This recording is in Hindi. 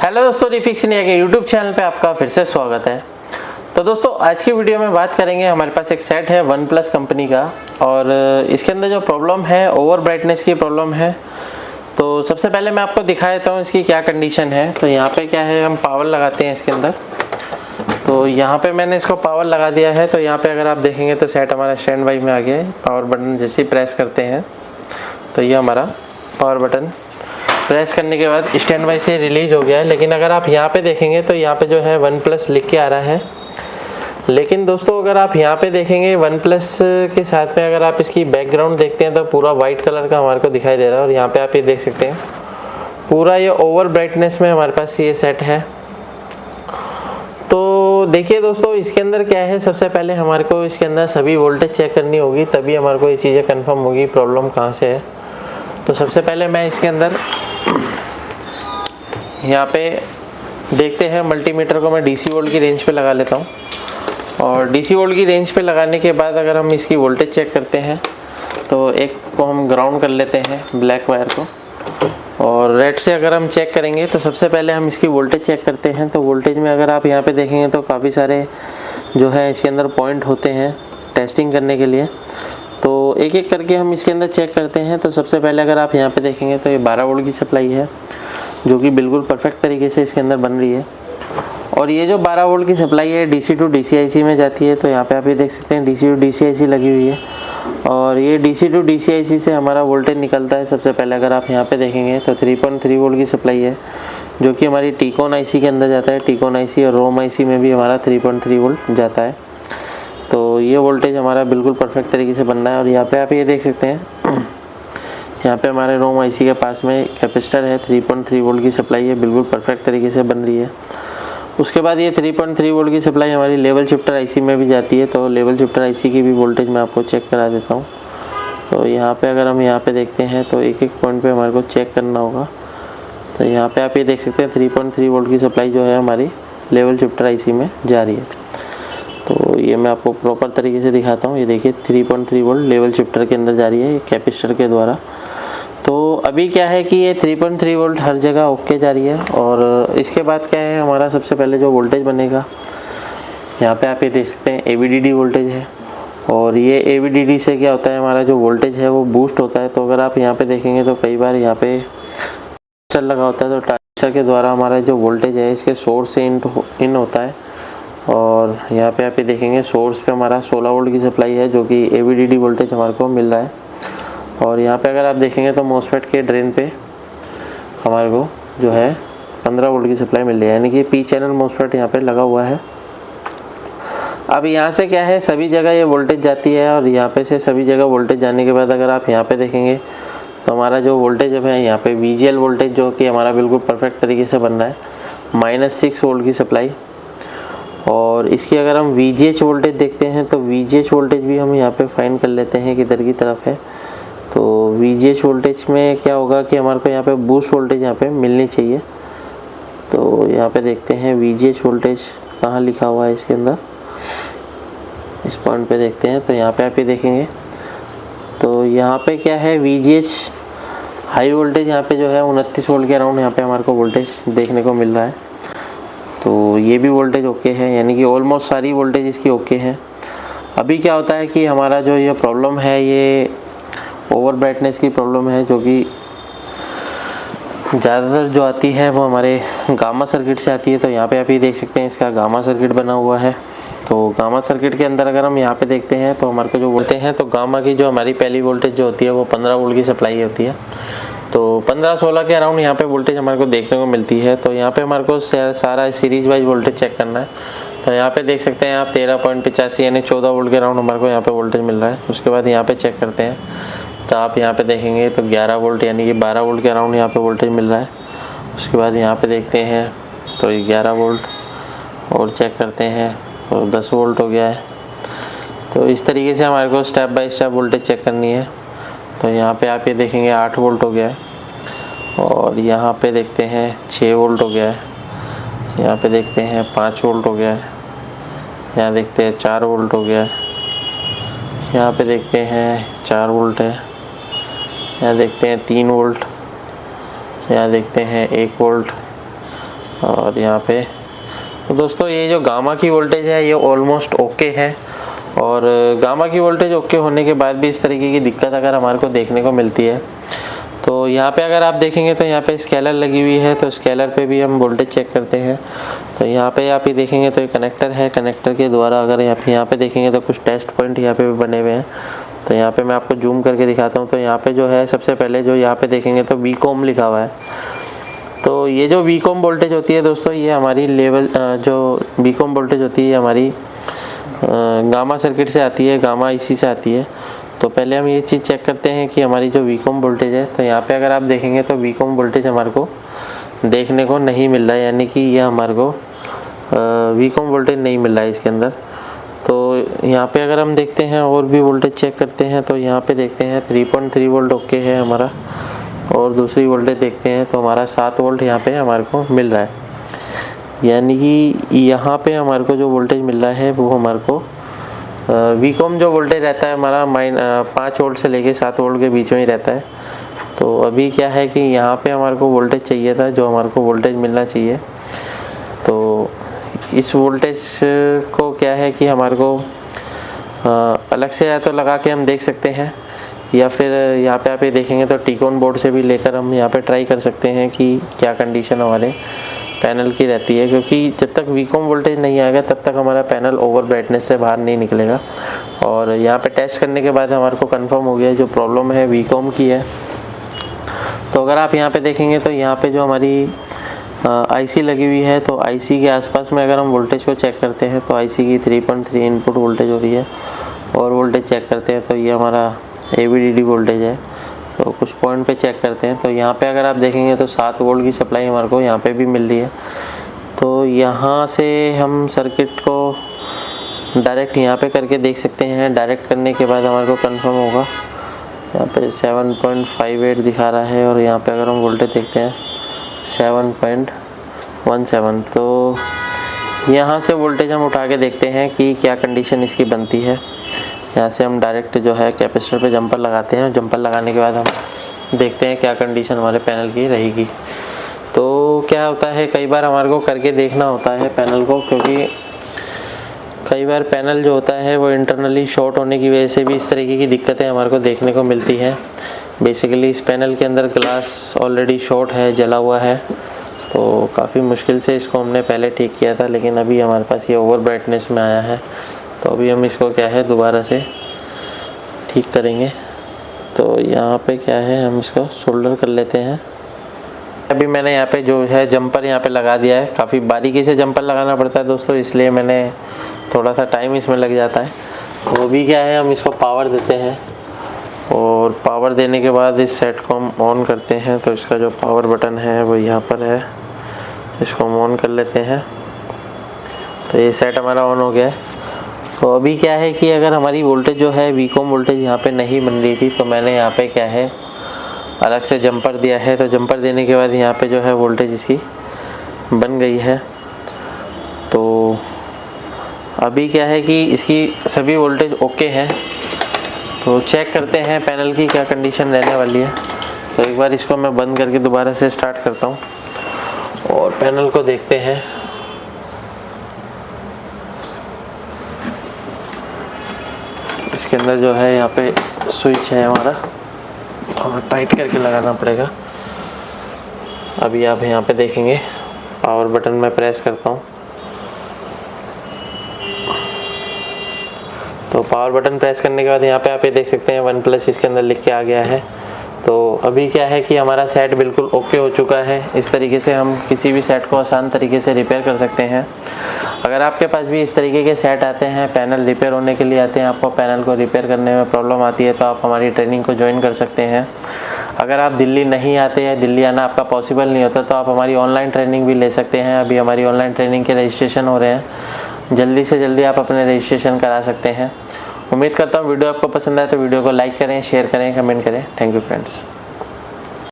हेलो दोस्तों, रिफिक्स इंडिया के यूट्यूब चैनल पे आपका फिर से स्वागत है। तो दोस्तों आज की वीडियो में बात करेंगे, हमारे पास एक सेट है वन प्लस कंपनी का और इसके अंदर जो प्रॉब्लम है ओवर ब्राइटनेस की प्रॉब्लम है। तो सबसे पहले मैं आपको दिखा देता हूँ इसकी क्या कंडीशन है। तो यहाँ पे क्या है, हम पावर लगाते हैं इसके अंदर। तो यहाँ पे मैंने इसको पावर लगा दिया है। तो यहाँ पे अगर आप देखेंगे तो सेट हमारा स्टैंड बाई में आ गया है। पावर बटन जैसे ही प्रेस करते हैं तो ये हमारा पावर बटन प्रेस करने के बाद स्टैंड बाई से रिलीज हो गया है। लेकिन अगर आप यहाँ पे देखेंगे तो यहाँ पे जो है वन प्लस लिख के आ रहा है। लेकिन दोस्तों अगर आप यहाँ पे देखेंगे वन प्लस के साथ में अगर आप इसकी बैकग्राउंड देखते हैं तो पूरा वाइट कलर का हमारे को दिखाई दे रहा है। और यहाँ पे आप ये देख सकते हैं पूरा ये ओवर ब्राइटनेस में हमारे पास ये सेट है। तो देखिए दोस्तों, इसके अंदर क्या है, सबसे पहले हमारे को इसके अंदर सभी वोल्टेज चेक करनी होगी, तभी हमारे को ये चीज़ें कंफर्म होगी प्रॉब्लम कहाँ से है। तो सबसे पहले मैं इसके अंदर यहाँ पे देखते हैं, मल्टीमीटर को मैं डीसी वोल्ट की रेंज पे लगा लेता हूँ। और डीसी वोल्ट की रेंज पे लगाने के बाद अगर हम इसकी वोल्टेज चेक करते हैं तो एक को हम ग्राउंड कर लेते हैं ब्लैक वायर को, और रेड से अगर हम चेक करेंगे तो सबसे पहले हम इसकी वोल्टेज चेक करते हैं। तो वोल्टेज में अगर आप यहाँ पे देखेंगे तो काफ़ी सारे जो है इसके अंदर पॉइंट होते हैं टेस्टिंग करने के लिए। तो एक एक करके हम इसके अंदर चेक करते हैं। तो सबसे पहले अगर आप यहाँ पे देखेंगे तो ये 12 वोल्ट की सप्लाई है जो कि बिल्कुल परफेक्ट तरीके से इसके अंदर बन रही है। और ये जो 12 वोल्ट की सप्लाई है डीसी टू डीसीआईसी में जाती है। तो यहाँ पे आप ये देख सकते हैं डीसी टू डीसीआईसी लगी हुई है और ये डीसी टू डीसीआईसी से हमारा वोल्टेज निकलता है। सबसे पहले अगर आप यहाँ पे देखेंगे तो 3.3 वोल्ट की सप्लाई है जो कि हमारी टीकॉन आईसी के अंदर जाता है। टीकॉन आईसी और रोम आईसी में भी हमारा 3.3 वोल्ट जाता है। तो ये वोल्टेज हमारा बिल्कुल परफेक्ट तरीके से बनना है। और यहाँ पे आप ये देख सकते हैं यहाँ पे हमारे रोम आईसी के पास में कैपेसिटर है, 3.3 वोल्ट की सप्लाई है, बिल्कुल परफेक्ट तरीके से बन रही है। उसके बाद ये 3.3 वोल्ट की सप्लाई हमारी लेवल शिफ्टर आईसी में भी जाती है। तो लेवल शिफ्टर आईसी की भी वोल्टेज मैं आपको चेक करा देता हूँ। तो यहाँ पे अगर हम यहाँ पे देखते हैं तो एक एक पॉइंट पे हमारे को चेक करना होगा। तो यहाँ पे आप ये देख सकते हैं 3.3 वोल्ट की सप्लाई जो है हमारी लेवल शिफ्टर आईसी में जा रही है। तो ये मैं आपको प्रॉपर तरीके से दिखाता हूँ। ये देखिए 3.3 वोल्ट लेवल शिफ्टर के अंदर जा रही है कैपेसिटर के द्वारा। तो अभी क्या है कि ये 3.3 वोल्ट हर जगह ओके जा रही है। और इसके बाद क्या है, हमारा सबसे पहले जो वोल्टेज बनेगा यहाँ पे आप ये देख सकते हैं AVDD वोल्टेज है। और ये AVDD से क्या होता है, हमारा जो वोल्टेज है वो बूस्ट होता है। तो अगर आप यहाँ पे देखेंगे तो कई बार यहाँ पे ट्रांजिस्टर लगा होता है। तो ट्रांजिस्टर के द्वारा हमारा जो वोल्टेज है इसके सोर्स से इन होता है। और यहाँ पे आप ये देखेंगे सोर्स पे हमारा 16 वोल्ट की सप्लाई है जो कि AVDD वोल्टेज हमारे को मिल रहा है। और यहाँ पे अगर आप देखेंगे तो मॉसफेट के ड्रेन पे हमारे को जो है 15 वोल्ट की सप्लाई मिल रही है, यानी कि पी चैनल मॉसफेट यहाँ पे लगा हुआ है। अब यहाँ से क्या है, सभी जगह ये वोल्टेज जाती है। और यहाँ पे से सभी जगह वोल्टेज जाने के बाद अगर आप यहाँ पे देखेंगे तो हमारा जो वोल्टेज है यहाँ पे VGL वोल्टेज जो कि हमारा बिल्कुल परफेक्ट तरीके से बन रहा है, -6 वोल्ट की सप्लाई। और इसकी अगर हम VGH वोल्टेज देखते हैं तो VGH वोल्टेज भी हम यहाँ पे फाइंड कर लेते हैं किधर की तरफ है। तो VGH वोल्टेज में क्या होगा कि हमारे को यहाँ पे बूस्ट वोल्टेज यहाँ पे मिलनी चाहिए। तो यहाँ पे देखते हैं VGH वोल्टेज कहाँ लिखा हुआ है इसके अंदर, इस पॉइंट पे देखते हैं। तो यहाँ पे आप ये देखेंगे तो यहाँ पे क्या है, VGH हाई वोल्टेज यहाँ पे जो है 29 वोल्ट के अराउंड यहाँ पे हमारे को वोल्टेज देखने को मिल रहा है। तो ये भी वोल्टेज ओके है, यानी कि ऑलमोस्ट सारी वोल्टेज इसकी ओके है। अभी क्या होता है कि हमारा जो ये प्रॉब्लम है ये ओवर ब्राइटनेस की प्रॉब्लम है जो कि ज़्यादातर जो आती है वो हमारे गामा सर्किट से आती है। तो यहाँ पे आप ये देख सकते हैं इसका गामा सर्किट बना हुआ है। तो गामा सर्किट के अंदर अगर हम यहाँ पे देखते हैं तो हमारे को जो बोलते हैं तो गामा की जो हमारी पहली वोल्टेज जो होती है वो 15 वोल्ट की सप्लाई होती है। तो 15-16 के अराउंड यहाँ पे वोल्टेज हमारे को देखने को मिलती है। तो यहाँ पे हमारे को सारा सीरीज वाइज वोल्टेज चेक करना है। तो यहाँ पे देख सकते हैं आप 13.85 यानी 14 वोल्ट के अराउंड हमारे को यहाँ पे वोल्टेज मिल रहा है। उसके बाद यहाँ पे चेक करते हैं तो आप यहाँ पे देखेंगे तो 11 वोल्ट यानी कि 12 वोल्ट के अराउंड यहाँ पे वोल्टेज मिल रहा है। उसके बाद यहाँ पे देखते हैं तो 11 वोल्ट और चेक करते हैं तो 10 वोल्ट हो गया है। तो इस तरीके से हमारे को step by step voltage check करनी है। तो यहाँ पे आप ये देखेंगे 8 वोल्ट हो गया है। और यहाँ पे देखते हैं 6 वोल्ट हो गया है। यहाँ पे देखते हैं 5 वोल्ट हो गया है। यहाँ देखते हैं 4 वोल्ट हो गया है। यहाँ पे देखते हैं 4 वोल्ट है। यहाँ देखते हैं 3 वोल्ट। यहाँ देखते हैं 1 वोल्ट। और यहाँ पे तो दोस्तों ये जो गामा की वोल्टेज है ये ऑलमोस्ट ओके है। और गामा की वोल्टेज ओके होने के बाद भी इस तरीके की दिक्कत अगर हमारे को देखने को मिलती है तो यहाँ पे अगर आप देखेंगे तो यहाँ पे स्केलर लगी हुई है, तो स्केलर पे भी हम वोल्टेज चेक करते हैं। तो यहाँ पे आप ये देखेंगे तो ये कनेक्टर है, कनेक्टर के द्वारा अगर यहाँ पे देखेंगे तो कुछ टेस्ट पॉइंट यहाँ पे भी बने हुए हैं। तो यहाँ पे मैं आपको जूम करके दिखाता हूँ। तो यहाँ पे जो है सबसे पहले जो यहाँ पे देखेंगे तो वीकॉम लिखा हुआ है। तो ये जो वीकॉम वोल्टेज होती है दोस्तों, ये हमारी लेवल जो वीकॉम वोल्टेज होती है हमारी गामा सर्किट से आती है, गामा IC से आती है। तो पहले हम ये चीज़ चेक करते हैं कि हमारी जो वीकॉम वोल्टेज है, तो यहाँ पे अगर आप देखेंगे तो वीकॉम वोल्टेज हमारे को देखने को नहीं मिल रहा है, यानी कि ये हमारे को वीकॉम वोल्टेज नहीं मिल रहा है इसके अंदर। तो यहाँ पे अगर हम देखते हैं और भी वोल्टेज चेक करते हैं तो यहाँ पे देखते हैं 3.3 वोल्ट ओके है हमारा। और दूसरी वोल्टेज देखते हैं तो हमारा 7 वोल्ट यहाँ पे हमारे को मिल रहा है, यानी कि यहाँ पे हमारे को जो वोल्टेज मिल रहा है वो हमारे को वीकॉम जो वोल्टेज रहता है हमारा 5 वोल्ट से लेके 7 वोल्ट के बीच में ही रहता है। तो अभी क्या है कि यहाँ पे हमारे को वोल्टेज चाहिए था, जो हमारे को वोल्टेज मिलना चाहिए। तो इस वोल्टेज को क्या है कि हमारे को अलग से या तो लगा के हम देख सकते हैं, या फिर यहाँ पे आप ये देखेंगे तो टीकॉन बोर्ड से भी लेकर हम यहाँ पे ट्राई कर सकते हैं कि क्या कंडीशन हमारे पैनल की रहती है। क्योंकि जब तक वीकॉम वोल्टेज नहीं आएगा तब तक हमारा पैनल ओवर ब्राइटनेस से बाहर नहीं निकलेगा। और यहाँ पे टेस्ट करने के बाद हमारे को कंफर्म हो गया जो प्रॉब्लम है वीकॉम की है। तो अगर आप यहाँ पे देखेंगे तो यहाँ पे जो हमारी IC लगी हुई है, तो IC के आसपास में अगर हम वोल्टेज को चेक करते हैं तो IC की 3.3 इनपुट वोल्टेज हो रही है। और वोल्टेज चेक करते हैं तो ये हमारा AVDD वोल्टेज है। तो कुछ पॉइंट पे चेक करते हैं तो यहाँ पे अगर आप देखेंगे तो 7 वोल्ट की सप्लाई हमारे को यहाँ पे भी मिल रही है। तो यहाँ से हम सर्किट को डायरेक्ट यहाँ पे करके देख सकते हैं। डायरेक्ट करने के बाद हमारे को कंफर्म होगा। यहाँ पे 7.58 दिखा रहा है और यहाँ पे अगर हम वोल्टेज देखते हैं 7.17। तो यहाँ से वोल्टेज हम उठा के देखते हैं कि क्या कंडीशन इसकी बनती है। यहाँ से हम डायरेक्ट जो है कैपेसिटर पे जंपर लगाते हैं। जंपर लगाने के बाद हम देखते हैं क्या कंडीशन हमारे पैनल की रहेगी। तो क्या होता है, कई बार हमारे को करके देखना होता है पैनल को, क्योंकि कई बार पैनल जो होता है वो इंटरनली शॉर्ट होने की वजह से भी इस तरीके की दिक्कतें हमारे को देखने को मिलती हैं। बेसिकली इस पैनल के अंदर ग्लास ऑलरेडी शॉर्ट है, जला हुआ है। तो काफ़ी मुश्किल से इसको हमने पहले ठीक किया था, लेकिन अभी हमारे पास ये ओवर ब्राइटनेस में आया है। तो अभी हम इसको क्या है दोबारा से ठीक करेंगे। तो यहाँ पे क्या है, हम इसको सोल्डर कर लेते हैं। अभी मैंने यहाँ पे जो है जंपर यहाँ पे लगा दिया है। काफ़ी बारीकी से जंपर लगाना पड़ता है दोस्तों, इसलिए मैंने थोड़ा सा टाइम इसमें लग जाता है। वो भी क्या है, हम इसको पावर देते हैं और पावर देने के बाद इस सेट को हम ऑन करते हैं। तो इसका जो पावर बटन है वो यहाँ पर है, इसको हम ऑन कर लेते हैं। तो ये सेट हमारा ऑन हो गया है। तो अभी क्या है कि अगर हमारी वोल्टेज जो है वीकॉम वोल्टेज यहाँ पे नहीं बन रही थी, तो मैंने यहाँ पे क्या है अलग से जंपर दिया है। तो जंपर देने के बाद यहाँ पे जो है वोल्टेज इसकी बन गई है। तो अभी क्या है कि इसकी सभी वोल्टेज ओके है। तो चेक करते हैं पैनल की क्या कंडीशन रहने वाली है। तो एक बार इसको मैं बंद करके दोबारा से स्टार्ट करता हूँ और पैनल को देखते हैं। इसके अंदर जो है यहाँ पे स्विच है हमारा, और टाइट करके लगाना पड़ेगा। अभी आप यहाँ पे देखेंगे पावर बटन मैं प्रेस करता हूँ। तो पावर बटन प्रेस करने के बाद यहाँ पे आप ये देख सकते हैं OnePlus इसके अंदर लिख के आ गया है। तो अभी क्या है कि हमारा सेट बिल्कुल ओके हो चुका है। इस तरीके से हम किसी भी सेट को आसान तरीके से रिपेयर कर सकते हैं। अगर आपके पास भी इस तरीके के सेट आते हैं, पैनल रिपेयर होने के लिए आते हैं, आपको पैनल को रिपेयर करने में प्रॉब्लम आती है, तो आप हमारी ट्रेनिंग को ज्वाइन कर सकते हैं। अगर आप दिल्ली नहीं आते हैं, दिल्ली आना आपका पॉसिबल नहीं होता, तो आप हमारी ऑनलाइन ट्रेनिंग भी ले सकते हैं। अभी हमारी ऑनलाइन ट्रेनिंग के रजिस्ट्रेशन हो रहे हैं, जल्दी से जल्दी आप अपने रजिस्ट्रेशन करा सकते हैं। उम्मीद करता हूँ वीडियो आपको पसंद आए तो वीडियो को लाइक करें, शेयर करें, कमेंट करें। Thank you friends.